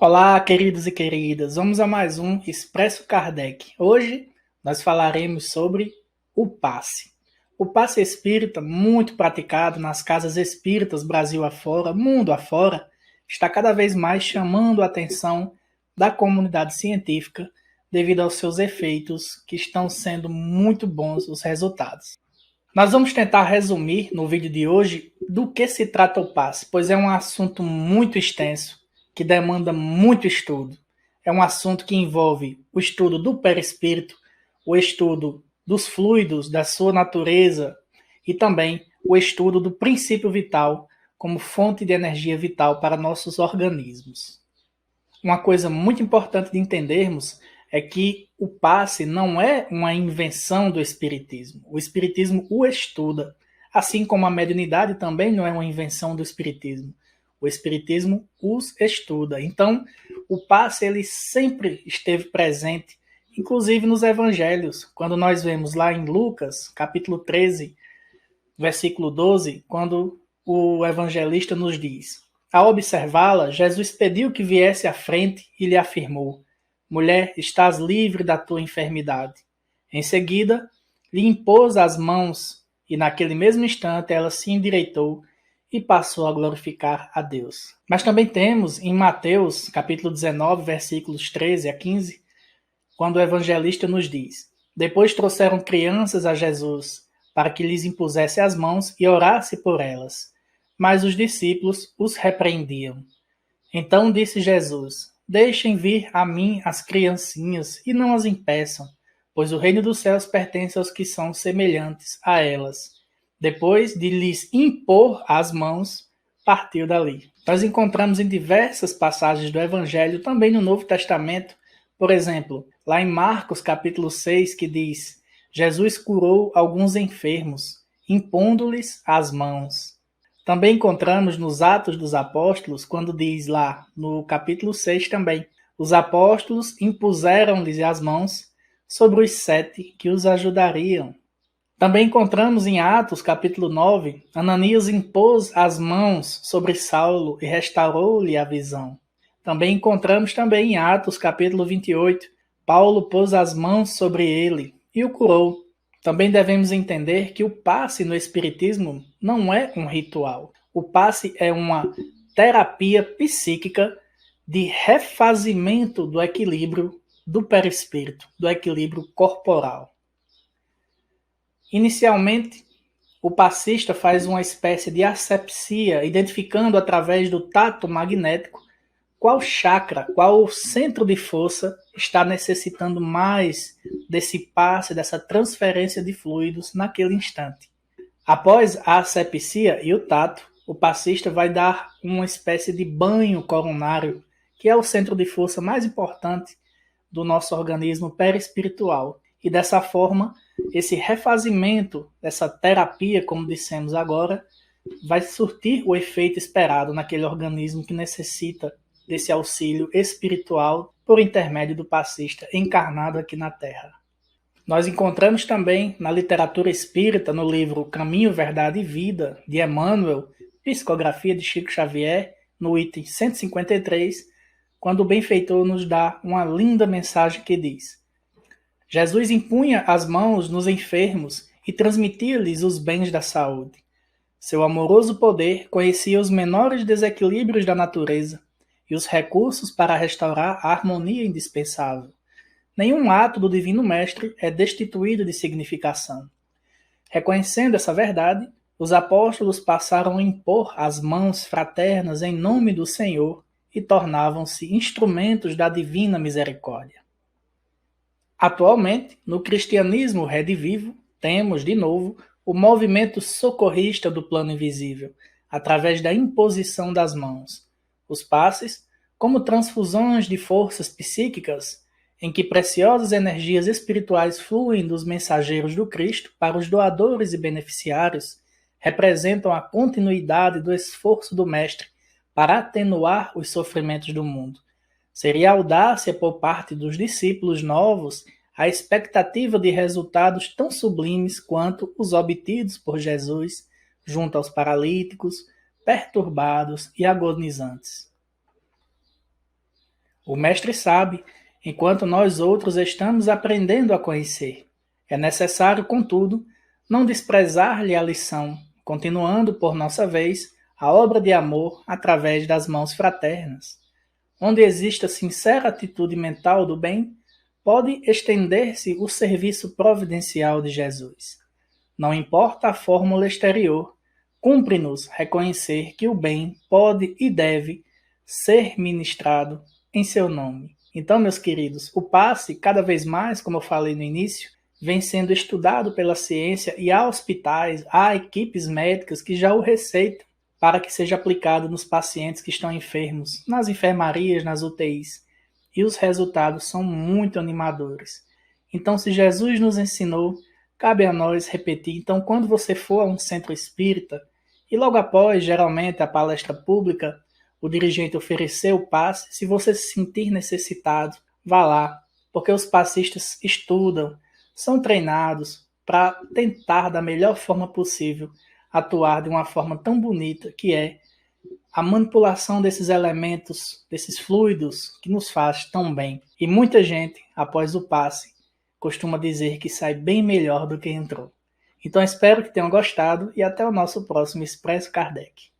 Olá, queridos e queridas. Vamos a mais um Expresso Kardec. Hoje nós falaremos sobre o passe. O passe espírita, muito praticado nas casas espíritas Brasil afora, mundo afora, está cada vez mais chamando a atenção da comunidade científica devido aos seus efeitos, que estão sendo muito bons os resultados. Nós vamos tentar resumir no vídeo de hoje do que se trata o passe, pois é um assunto muito extenso que demanda muito estudo. É um assunto que envolve o estudo do perispírito, o estudo dos fluidos, da sua natureza e também o estudo do princípio vital como fonte de energia vital para nossos organismos. Uma coisa muito importante de entendermos é que o passe não é uma invenção do espiritismo. O espiritismo o estuda, assim como a mediunidade também não é uma invenção do espiritismo. O espiritismo os estuda. Então, o passe ele sempre esteve presente, inclusive nos evangelhos. Quando nós vemos lá em Lucas, capítulo 13, versículo 12, quando o evangelista nos diz: ao observá-la, Jesus pediu que viesse à frente e lhe afirmou: mulher, estás livre da tua enfermidade. Em seguida, lhe impôs as mãos e naquele mesmo instante ela se endireitou e passou a glorificar a Deus. Mas também temos em Mateus, capítulo 19, versículos 13 a 15, quando o evangelista nos diz: depois trouxeram crianças a Jesus para que lhes impusesse as mãos e orasse por elas. Mas os discípulos os repreendiam. Então disse Jesus: deixem vir a mim as criancinhas e não as impeçam, pois o reino dos céus pertence aos que são semelhantes a elas. Depois de lhes impor as mãos, partiu dali. Nós encontramos em diversas passagens do Evangelho, também no Novo Testamento, por exemplo, lá em Marcos capítulo 6, que diz: Jesus curou alguns enfermos, impondo-lhes as mãos. Também encontramos nos Atos dos Apóstolos, quando diz lá no capítulo 6 também: os apóstolos impuseram-lhes as mãos sobre os 7 que os ajudariam. Também encontramos em Atos capítulo 9, Ananias impôs as mãos sobre Saulo e restaurou-lhe a visão. Também encontramos também em Atos capítulo 28, Paulo pôs as mãos sobre ele e o curou. Também devemos entender que o passe no espiritismo não é um ritual. O passe é uma terapia psíquica de refazimento do equilíbrio do perispírito, do equilíbrio corporal. Inicialmente, o passista faz uma espécie de asepsia, identificando através do tato magnético qual chakra, qual centro de força está necessitando mais desse passe, dessa transferência de fluidos naquele instante. Após a asepsia e o tato, o passista vai dar uma espécie de banho coronário, que é o centro de força mais importante do nosso organismo perispiritual. E dessa forma, esse refazimento, essa terapia, como dissemos agora, vai surtir o efeito esperado naquele organismo que necessita desse auxílio espiritual por intermédio do passista encarnado aqui na Terra. Nós encontramos também na literatura espírita, no livro Caminho, Verdade e Vida, de Emmanuel, Psicografia de Chico Xavier, no item 153, quando o benfeitor nos dá uma linda mensagem que diz: Jesus impunha as mãos nos enfermos e transmitia-lhes os bens da saúde. Seu amoroso poder conhecia os menores desequilíbrios da natureza e os recursos para restaurar a harmonia indispensável. Nenhum ato do Divino Mestre é destituído de significação. Reconhecendo essa verdade, os apóstolos passaram a impor as mãos fraternas em nome do Senhor e tornavam-se instrumentos da divina misericórdia. Atualmente, no cristianismo redivivo, temos, de novo, o movimento socorrista do plano invisível, através da imposição das mãos. Os passes, como transfusões de forças psíquicas, em que preciosas energias espirituais fluem dos mensageiros do Cristo para os doadores e beneficiários, representam a continuidade do esforço do Mestre para atenuar os sofrimentos do mundo. Seria audácia por parte dos discípulos novos a expectativa de resultados tão sublimes quanto os obtidos por Jesus junto aos paralíticos, perturbados e agonizantes. O Mestre sabe, enquanto nós outros estamos aprendendo a conhecer. É necessário, contudo, não desprezar-lhe a lição, continuando, por nossa vez, a obra de amor através das mãos fraternas. Onde exista sincera atitude mental do bem, pode estender-se o serviço providencial de Jesus. Não importa a fórmula exterior, cumpre-nos reconhecer que o bem pode e deve ser ministrado em seu nome. Então, meus queridos, o passe, cada vez mais, como eu falei no início, vem sendo estudado pela ciência e há hospitais, há equipes médicas que já o receitam para que seja aplicado nos pacientes que estão enfermos, nas enfermarias, nas UTIs. E os resultados são muito animadores. Então, se Jesus nos ensinou, cabe a nós repetir. Então, quando você for a um centro espírita, e logo após, geralmente, a palestra pública, o dirigente oferecer o passe, se você se sentir necessitado, vá lá, porque os passistas estudam, são treinados para tentar, da melhor forma possível, atuar de uma forma tão bonita que é a manipulação desses elementos, desses fluidos que nos faz tão bem. E muita gente, após o passe, costuma dizer que sai bem melhor do que entrou. Então espero que tenham gostado e até o nosso próximo Expresso Kardec.